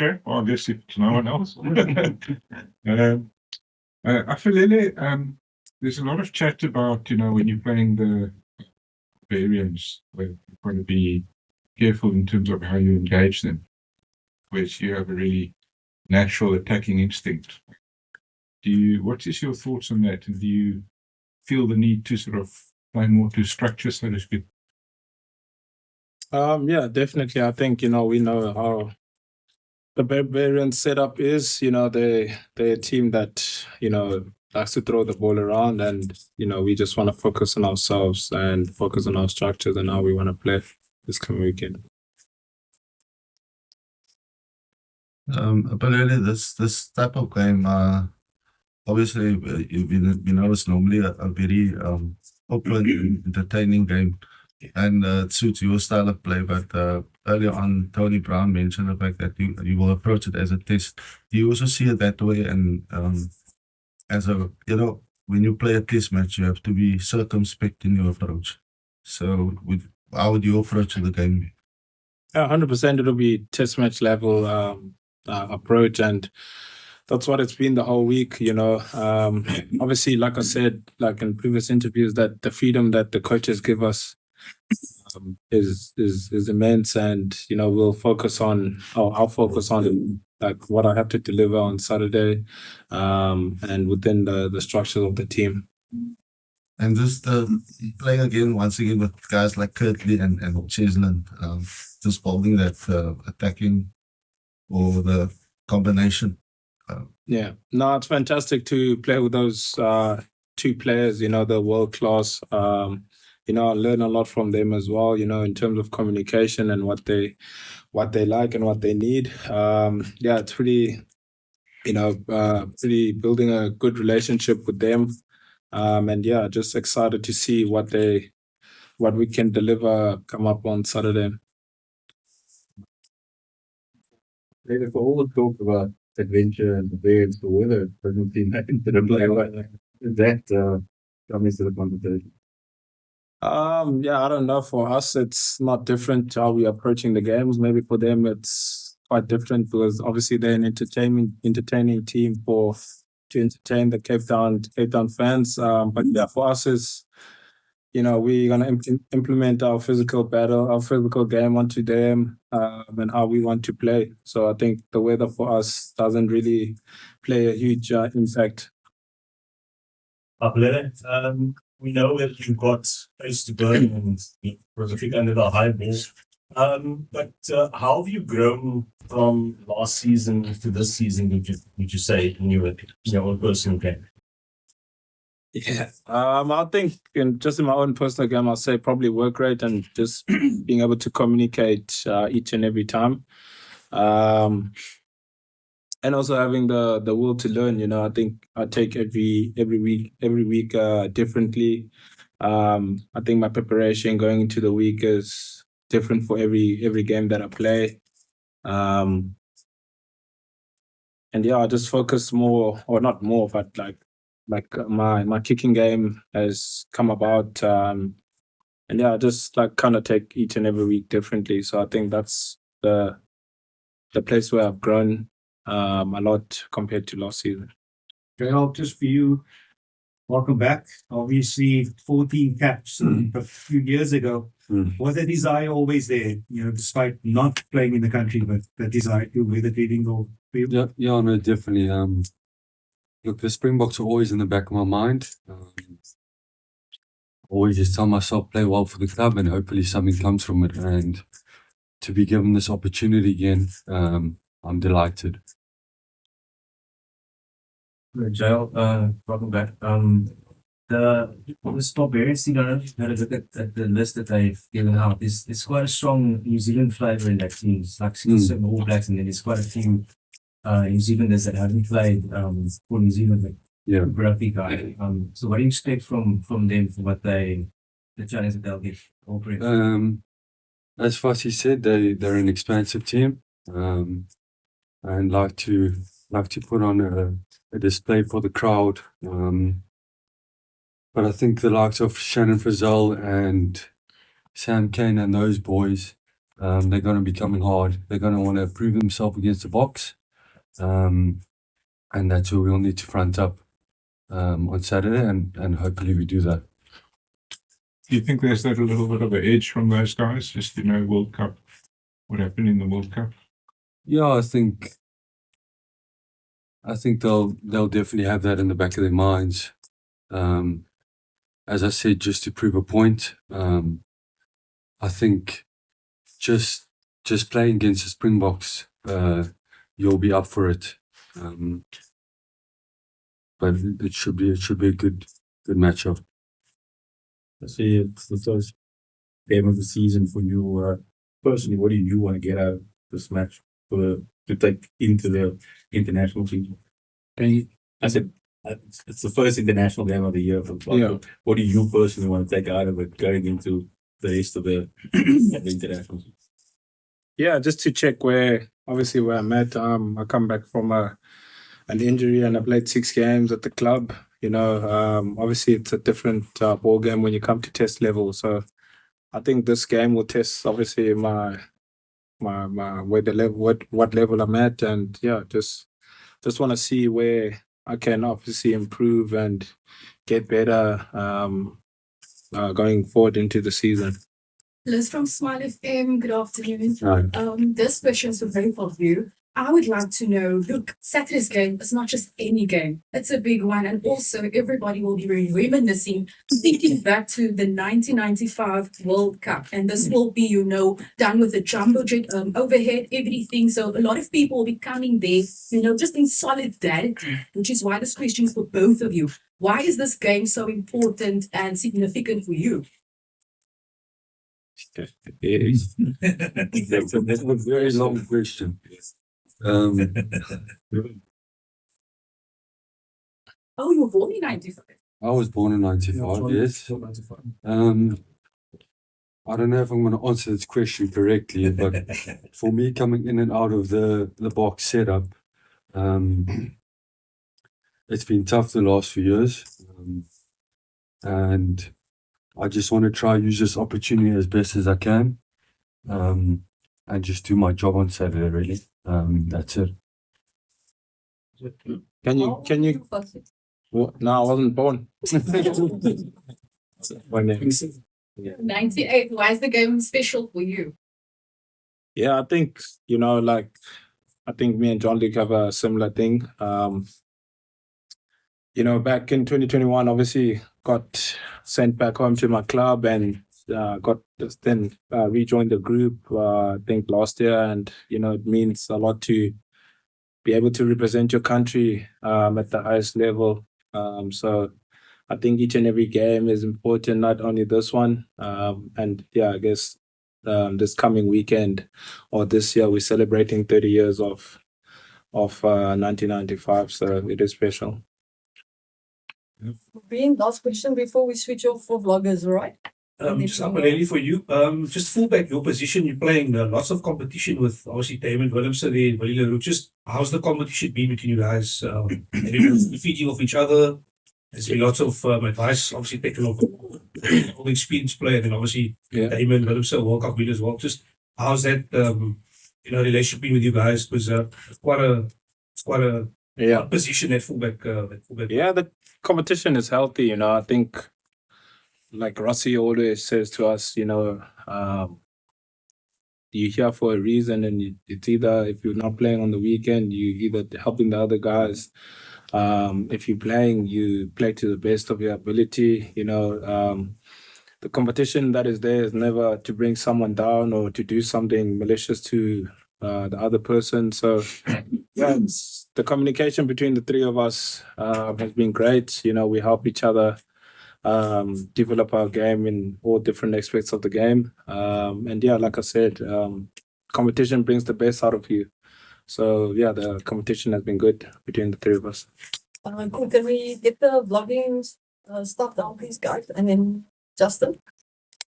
Okay, well, I guess if it's no one else. Aphelele, there's a lot of chat about, when you're playing the Barbarians, where you've got to be careful in terms of how you engage them, whereas you have a really natural attacking instinct. What is your thoughts on that? And do you feel the need to sort of play more to structure, so to speak? Yeah, definitely. I think, we know how the Barbarian setup is. They're a team that, likes to throw the ball around, and, we just want to focus on ourselves and focus on our structures and how we want to play this coming weekend. Apparently, this type of game, obviously, it's normally a very open, entertaining game, and it suits your style of play. But earlier on, Tony Brown mentioned the fact that you will approach it as a test. Do you also see it that way? And as a when you play a test match, you have to be circumspect in your approach. So, how would you approach the game? 100%, it'll be test match level approach, and that's what it's been the whole week. Obviously, like I said, like in previous interviews, that the freedom that the coaches give us is immense, and we'll focus on, I'll focus on like what I have to deliver on Saturday, and within the structures of the team. And just playing again once again with guys like Kirtley and Cheslin, just holding that attacking or the combination. Yeah, no, it's fantastic to play with those two players. They're world class. I learn a lot from them as well. In terms of communication and what they like and what they need. Yeah, it's really, really building a good relationship with them. And yeah, just excited to see what we can deliver come up on Saturday. For all the talk about adventure and the birds, the weather doesn't seem that into the play. That comes to the conversation. Yeah, I don't know. For us, it's not different how we're approaching the games. Maybe for them, it's quite different because obviously they're an entertaining team to entertain the Cape Town fans. But yeah, for us, is we're gonna implement our physical game onto them, and how we want to play. So I think the weather for us doesn't really play a huge impact. Aphelele, we know that you've got place to burn and prolific under the high ball. But how have you grown from last season to this season, would you say, in your own personal game? Yeah, I think in my own personal game, I'll say probably work rate and just being able to communicate each and every time. And also having the will to learn. I think I take every week differently. I think my preparation going into the week is different for every game that I play. And yeah, I just focus more, or not more, but like my kicking game has come about. And yeah, I just like kind of take each and every week differently. So I think that's the place where I've grown a lot compared to last season. JL, just for you, welcome back. Obviously, 14 caps a few years ago. Was that desire always there? Despite not playing in the country, but the desire to wear the leading goal for you? Yeah, no, definitely. Look, the Springboks are always in the back of my mind. Always just tell myself play well for the club, and hopefully something comes from it. And to be given this opportunity again, I'm delighted. JL, welcome back. The Barbarians, had a look at the list that they've given out. There's quite a strong New Zealand flavour in that team. It's like 6 All Blacks, and then there's quite a few New Zealanders that haven't played for New Zealand, like Rugby guy. So what do you expect from them for the challenge that they'll get? As Fassi said, they're an expansive team, and like to put on a display for the crowd. But I think the likes of Shannon Frizzell and Sam Kane and those boys They're going to be coming hard. They're going to want to prove themselves against the Boks. And that's where we'll need to front up on Saturday, and hopefully we do that. Do you think there's that a little bit of an edge from those guys? Just, World Cup, what happened in the World Cup? Yeah, I think they'll definitely have that in the back of their minds. As I said, just to prove a point. I think just playing against the Springboks, you'll be up for it. But it should be a good matchup. I see it's the first game of the season for you. Personally, what do you want to get out of this match to take into the international season? I said it's the first international game of the year for the club. Yeah. What do you personally want to take out of it going into the rest of the international season? Yeah, just to check where I'm at. I come back from an injury and I played 6 games at the club. Obviously it's a different ball game when you come to test level. So I think this game will test obviously my where the level what level I'm at, and yeah, just want to see where I can obviously improve and get better going forward into the season. Liz from Smile FM, good afternoon. Right. This question is very for you. I would like to know, look, Saturday's game is not just any game. It's a big one. And also everybody will be very reminiscing, thinking back to the 1995 World Cup. And this will be, done with a jumbo jet overhead, everything. So a lot of people will be coming there, just in solidarity, which is why this question is for both of you. Why is this game so important and significant for you? That's a very long question. Oh, you were born in 95. I was born in 95, yes. I don't know if I'm going to answer this question correctly, but for me, coming in and out of the box setup, it's been tough the last few years. And I just want to try use this opportunity as best as I can, and just do my job on Saturday, really. That's it. Can you? What? No, I wasn't born. My name. 98. Why is the game special for you? Yeah, I think I think me and Jean-Luc have a similar thing. Back in 2021, obviously got sent back home to my club and rejoined the group. I think last year, and it means a lot to be able to represent your country at the highest level. So I think each and every game is important, not only this one. And yeah, I guess this coming weekend or this year, we're celebrating 30 years of 1995. So it is special. Brian, last question before we switch off for vloggers, all right? Just Aphelele for you. Just fullback, your position, you're playing lots of competition with obviously Damon Willemse there, Valile Roux. Just how's the competition been between you guys? Have you been feeding off each other? There's been lots of advice, obviously taken off all the experienced player, and then obviously Damon Willemse, World Cup winner as well. Just how's that relationship been with you guys? Because it's quite a position at fullback. Yeah, the competition is healthy. I think, like Rossi always says to us, you're here for a reason, and it's either if you're not playing on the weekend, you're either helping the other guys. If you're playing, you play to the best of your ability. The competition that is there is never to bring someone down or to do something malicious to the other person. So the communication between the three of us has been great. We help each other develop our game in all different aspects of the game. And yeah, like I said, competition brings the best out of you. So yeah, the competition has been good between the three of us. Cool. Can we get the vlogging stuff down, please, guys? And then Justin?